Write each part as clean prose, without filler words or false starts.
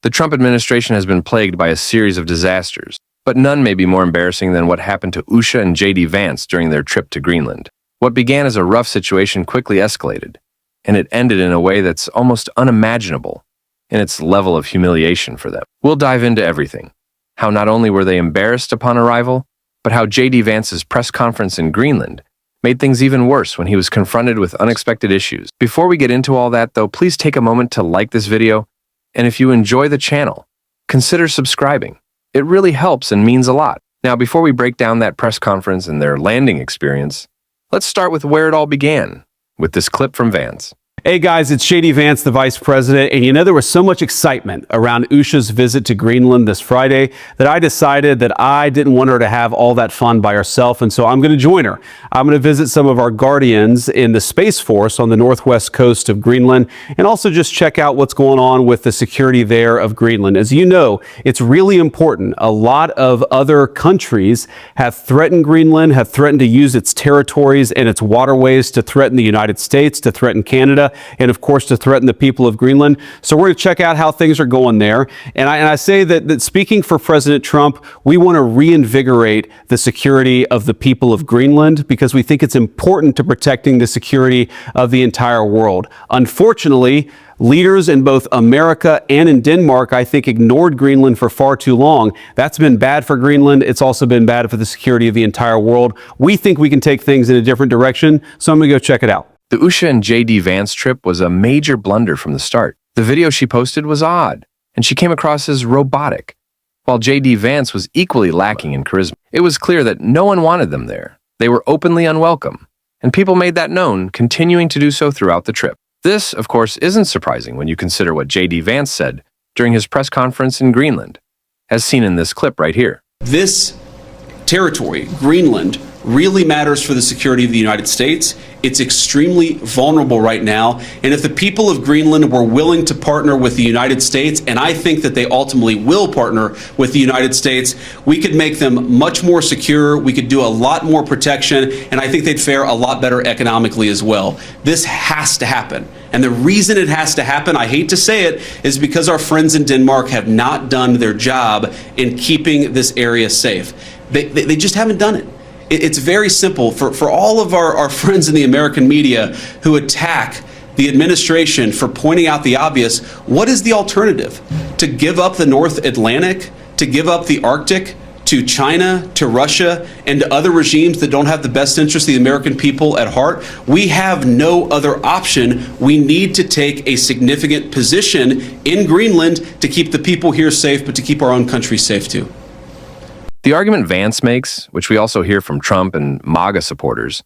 The Trump administration has been plagued by a series of disasters, but none may be more embarrassing than what happened to Usha and J.D. Vance during their trip to Greenland. What began as a rough situation quickly escalated, and it ended in a way that's almost unimaginable in its level of humiliation for them. We'll dive into everything. How not only were they embarrassed upon arrival, but how J.D. Vance's press conference in Greenland made things even worse when he was confronted with unexpected issues. Before we get into all that, though, please take a moment to like this video, and if you enjoy the channel, consider subscribing. It really helps and means a lot. Now, before we break down that press conference and their landing experience, let's start with where it all began, with this clip from Vance. Hey guys, it's J.D. Vance, the Vice President, and you know there was so much excitement around Usha's visit to Greenland this Friday that I decided that I didn't want her to have all that fun by herself, and so I'm going to join her. I'm going to visit some of our guardians in the Space Force on the northwest coast of Greenland and also just check out what's going on with the security there of Greenland. As you know, it's really important. A lot of other countries have threatened Greenland, have threatened to use its territories and its waterways to threaten the United States, to threaten Canada, and of course to threaten the people of Greenland. So we're going to check out how things are going there. And I say that speaking for President Trump, we want to reinvigorate the security of the people of Greenland because we think it's important to protecting the security of the entire world. Unfortunately, leaders in both America and in Denmark, I think, ignored Greenland for far too long. That's been bad for Greenland. It's also been bad for the security of the entire world. We think we can take things in a different direction, so I'm going to go check it out. The Usha and J.D. Vance trip was a major blunder from the start. The video she posted was odd, and she came across as robotic, while J.D. Vance was equally lacking in charisma. It was clear that no one wanted them there. They were openly unwelcome, and people made that known, continuing to do so throughout the trip. This, of course, isn't surprising when you consider what J.D. Vance said during his press conference in Greenland, as seen in this clip right here. This territory, Greenland, really matters for the security of the United States. It's extremely vulnerable right now. And if the people of Greenland were willing to partner with the United States, and I think that they ultimately will partner with the United States, we could make them much more secure. We could do a lot more protection, and I think they'd fare a lot better economically as well. This has to happen. And the reason it has to happen, I hate to say it, is because our friends in Denmark have not done their job in keeping this area safe. They just haven't done it. It's very simple. For all of our friends in the American media who attack the administration for pointing out the obvious, what is the alternative? To give up the North Atlantic, to give up the Arctic to China, to Russia, and to other regimes that don't have the best interest of the American people at heart? We have no other option. We need to take a significant position in Greenland to keep the people here safe, but to keep our own country safe too. The argument Vance makes, which we also hear from Trump and MAGA supporters,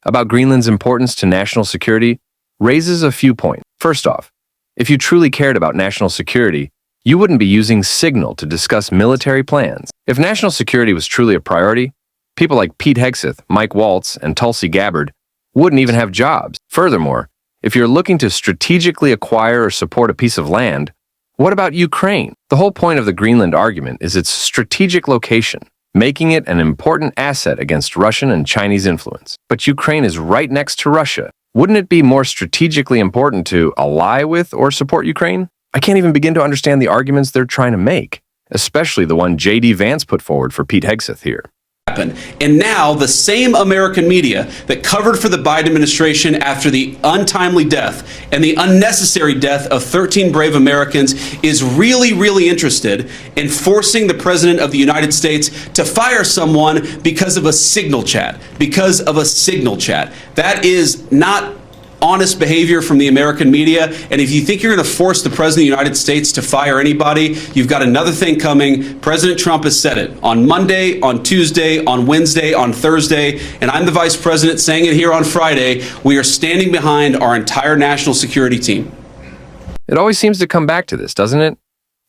about Greenland's importance to national security, raises a few points. First off, if you truly cared about national security, you wouldn't be using Signal to discuss military plans. If national security was truly a priority, people like Pete Hegseth, Mike Waltz, and Tulsi Gabbard wouldn't even have jobs. Furthermore, if you're looking to strategically acquire or support a piece of land, what about Ukraine? The whole point of the Greenland argument is its strategic location, making it an important asset against Russian and Chinese influence. But Ukraine is right next to Russia. Wouldn't it be more strategically important to ally with or support Ukraine? I can't even begin to understand the arguments they're trying to make, especially the one J.D. Vance put forward for Pete Hegseth here. And now the same American media that covered for the Biden administration after the untimely death and the unnecessary death of 13 brave Americans is really interested in forcing the President of the United States to fire someone because of a Signal chat. That is not honest behavior from the American media. And if you think you're going to force the President of the United States to fire anybody, you've got another thing coming. President Trump has said it on Monday, on Tuesday, on Wednesday, on Thursday, and I'm the Vice President saying it here on Friday. We are standing behind our entire national security team. It always seems to come back to this, doesn't it?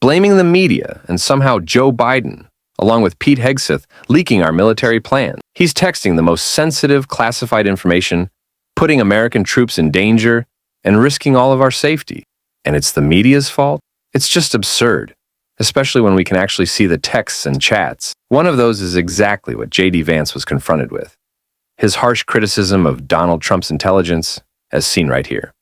Blaming the media and somehow Joe Biden, along with Pete Hegseth, leaking our military plans. He's texting the most sensitive, classified information, putting American troops in danger, and risking all of our safety. And it's the media's fault? It's just absurd, especially when we can actually see the texts and chats. One of those is exactly what J.D. Vance was confronted with. His harsh criticism of Donald Trump's intelligence, as seen right here.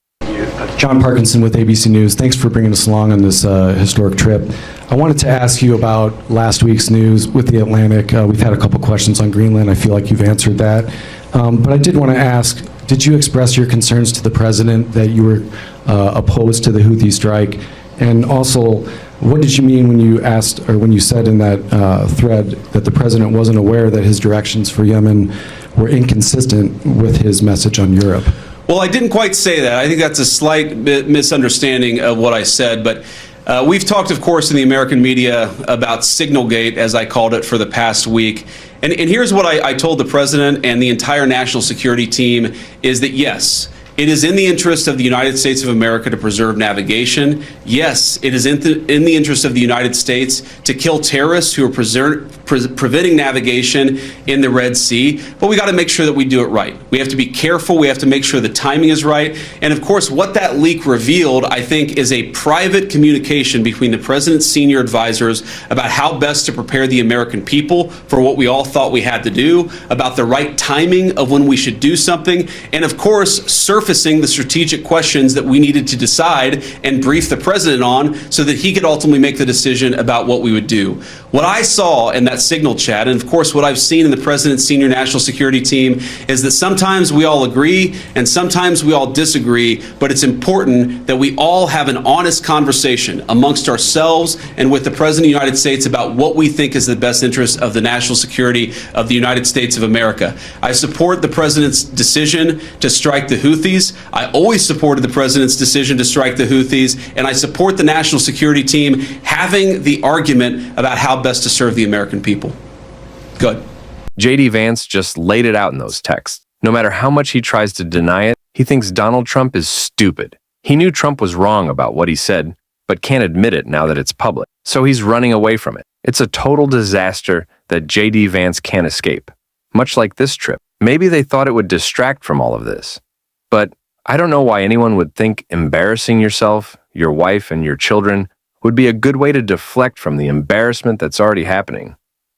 John Parkinson with ABC News. Thanks for bringing us along on this historic trip. I wanted to ask you about last week's news with the Atlantic. We've had a couple questions on Greenland. I feel like you've answered that. But I did want to ask, did you express your concerns to the president that you were opposed to the Houthi strike? And also, what did you mean when you asked, or when you said in that thread that the president wasn't aware that his directions for Yemen were inconsistent with his message on Europe? Well, I didn't quite say that. I think that's a slight misunderstanding of what I said. But we've talked, of course, in the American media about Signalgate, as I called it, for the past week. And here's what I told the president and the entire national security team is that, yes, it is in the interest of the United States of America to preserve navigation. Yes, it is in the interest of the United States to kill terrorists who are preventing navigation in the Red Sea. But we got to make sure that we do it right. We have to be careful. We have to make sure the timing is right. And of course, what that leak revealed, I think, is a private communication between the president's senior advisors about how best to prepare the American people for what we all thought we had to do, about the right timing of when we should do something, and of course, surfacing the strategic questions that we needed to decide and brief the president on so that he could ultimately make the decision about what we would do. What I saw in that signal chat, and of course what I've seen in the president's senior national security team, is that sometimes we all agree and sometimes we all disagree, but it's important that we all have an honest conversation amongst ourselves and with the president of the United States about what we think is the best interest of the national security of the United States of America. I support the president's decision to strike the Houthis. I always supported the president's decision to strike the Houthis, and I support the national security team having the argument about how best to serve the American people. Good. J.D. Vance just laid it out in those texts. No matter how much he tries to deny it, he thinks Donald Trump is stupid. He knew Trump was wrong about what he said, but can't admit it now that it's public. So he's running away from it. It's a total disaster that J.D. Vance can't escape. Much like this trip. Maybe they thought it would distract from all of this. But I don't know why anyone would think embarrassing yourself, your wife, and your children would be a good way to deflect from the embarrassment that's already happening.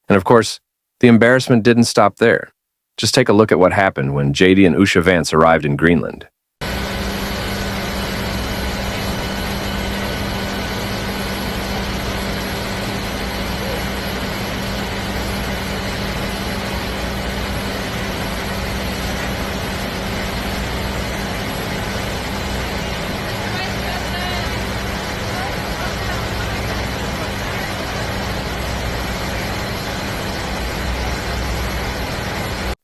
And of course, the embarrassment didn't stop there. Just take a look at what happened when JD and Usha Vance arrived in Greenland.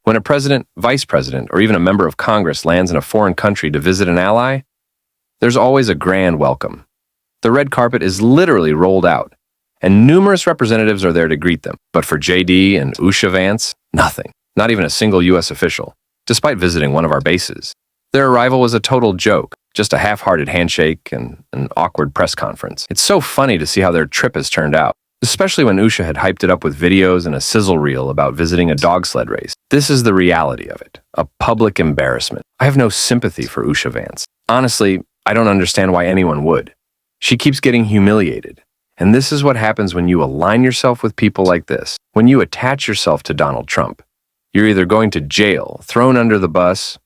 When a president, vice president, or even a member of Congress lands in a foreign country to visit an ally, there's always a grand welcome. The red carpet is literally rolled out, and numerous representatives are there to greet them. But for JD and Usha Vance, nothing. Not even a single U.S. official, despite visiting one of our bases. Their arrival was a total joke, just a half-hearted handshake and an awkward press conference. It's so funny to see how their trip has turned out. Especially when Usha had hyped it up with videos and a sizzle reel about visiting a dog sled race. This is the reality of it, a public embarrassment. I have no sympathy for Usha Vance. Honestly, I don't understand why anyone would. She keeps getting humiliated. And this is what happens when you align yourself with people like this. When you attach yourself to Donald Trump, you're either going to jail, thrown under the bus,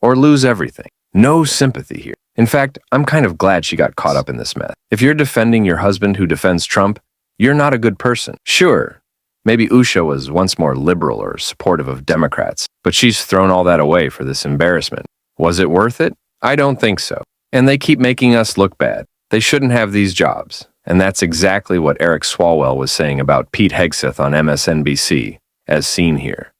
or lose everything. No sympathy here. In fact, I'm kind of glad she got caught up in this mess. If you're defending your husband who defends Trump, you're not a good person. Sure, maybe Usha was once more liberal or supportive of Democrats, but she's thrown all that away for this embarrassment. Was it worth it? I don't think so. And they keep making us look bad. They shouldn't have these jobs. And that's exactly what Eric Swalwell was saying about Pete Hegseth on MSNBC, as seen here.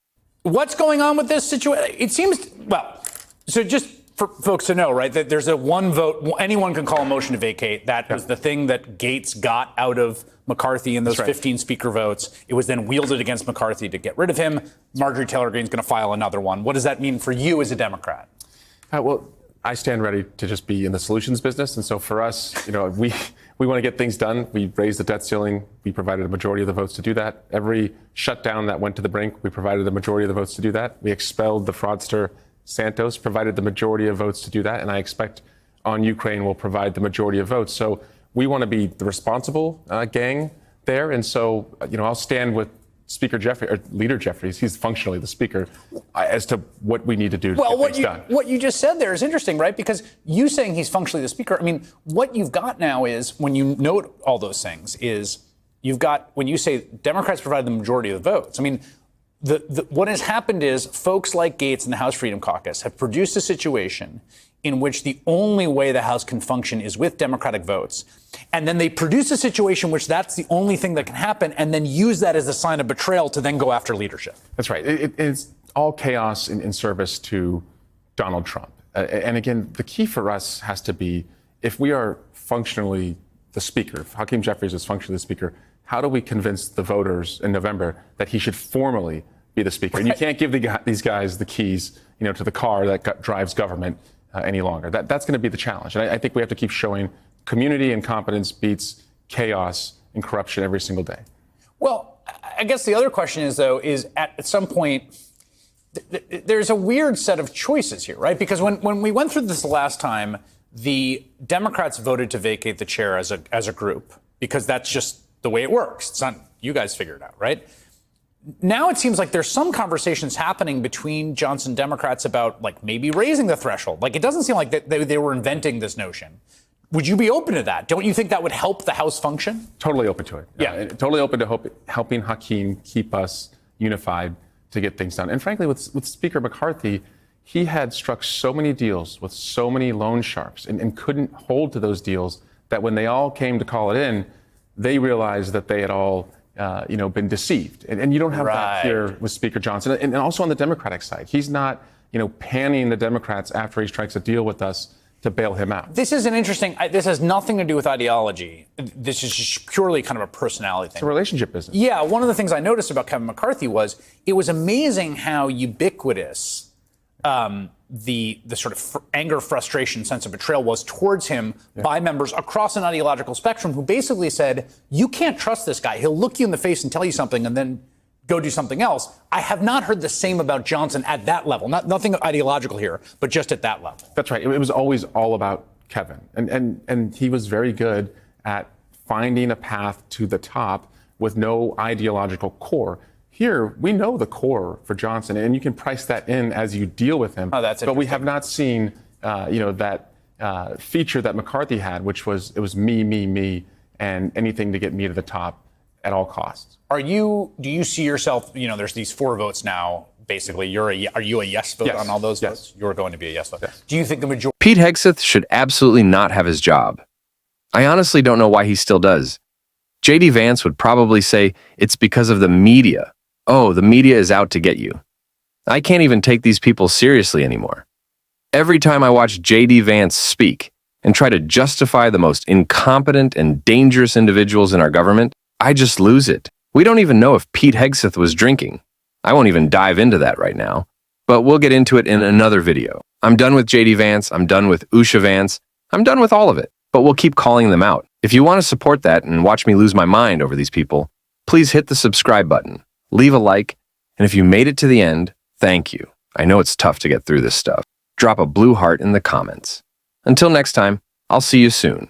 What's going on with this situation? It seems, well, so just for folks to know, right, that there's a one vote, anyone can call a motion to vacate. That was the thing that Gates got out of McCarthy in those 15 speaker votes. It was then wielded against McCarthy to get rid of him. Marjorie Taylor Greene's going to file another one. What does that mean for you as a Democrat? Well, I stand ready to just be in the solutions business. And so for us, we want to get things done. We raised the debt ceiling. We provided a majority of the votes to do that. Every shutdown that went to the brink, we provided the majority of the votes to do that. We expelled the fraudster Santos, provided the majority of votes to do that. And I expect on Ukraine we'll provide the majority of votes. So we want to be the responsible gang there. And so, I'll stand with Speaker Jeffries, or Leader Jeffries, he's functionally the Speaker, as to what we need to do to get things done. What you just said there is interesting, right? Because you saying he's functionally the Speaker, I mean, what you've got now is, when you note all those things, is you've got, when you say Democrats provide the majority of the votes, I mean, what has happened is folks like Gates and the House Freedom Caucus have produced a situation in which the only way the House can function is with Democratic votes. And then they produce a situation in which that's the only thing that can happen, and then use that as a sign of betrayal to then go after leadership. That's right. It's all chaos in service to Donald Trump. And again, the key for us has to be, if we are functionally the Speaker, if Hakeem Jeffries is functionally the Speaker, how do we convince the voters in November that he should formally be the Speaker? And you can't give these guys the keys, to the car that drives government any longer. That's going to be the challenge. And I think we have to keep showing community and competence beats chaos and corruption every single day. Well, I guess the other question is, though, is at some point, there's a weird set of choices here, right? Because when we went through this last time, the Democrats voted to vacate the chair as a group, because that's just the way it works. It's not, you guys figure it out, right? Now it seems like there's some conversations happening between Johnson Democrats about, like, maybe raising the threshold. Like, it doesn't seem like they were inventing this notion. Would you be open to that? Don't you think that would help the House function? Totally open to it. Yeah. Totally open to helping Hakeem keep us unified to get things done. And frankly, with Speaker McCarthy, he had struck so many deals with so many loan sharks and couldn't hold to those deals, that when they all came to call it in, they realized that they had all been deceived. And you don't have that here with Speaker Johnson. And also on the Democratic side, he's not, panning the Democrats after he strikes a deal with us to bail him out. This is an interesting, this has nothing to do with ideology. This is just purely kind of a personality thing. It's a relationship business. Yeah, one of the things I noticed about Kevin McCarthy was it was amazing how ubiquitous the sort of anger, frustration, sense of betrayal was towards him by members across an ideological spectrum who basically said, you can't trust this guy. He'll look you in the face and tell you something and then go do something else. I have not heard the same about Johnson at that level. Nothing ideological here, but just at that level. That's right. It was always all about Kevin. And he was very good at finding a path to the top with no ideological core. Here, we know the core for Johnson, and you can price that in as you deal with him. Oh, that's but we have not seen, that feature that McCarthy had, which was, it was me, and anything to get me to the top at all costs. Do you see yourself, there's these 4 votes now, basically. Are you a yes vote on all those votes? You're going to be a yes vote. Yes. Do you think the majority? Pete Hegseth should absolutely not have his job. I honestly don't know why he still does. J.D. Vance would probably say it's because of the media. Oh, the media is out to get you. I can't even take these people seriously anymore. Every time I watch J.D. Vance speak and try to justify the most incompetent and dangerous individuals in our government, I just lose it. We don't even know if Pete Hegseth was drinking. I won't even dive into that right now, but we'll get into it in another video. I'm done with J.D. Vance. I'm done with Usha Vance. I'm done with all of it, but we'll keep calling them out. If you want to support that and watch me lose my mind over these people, please hit the subscribe button, leave a like, and if you made it to the end, thank you. I know it's tough to get through this stuff. Drop a blue heart in the comments. Until next time, I'll see you soon.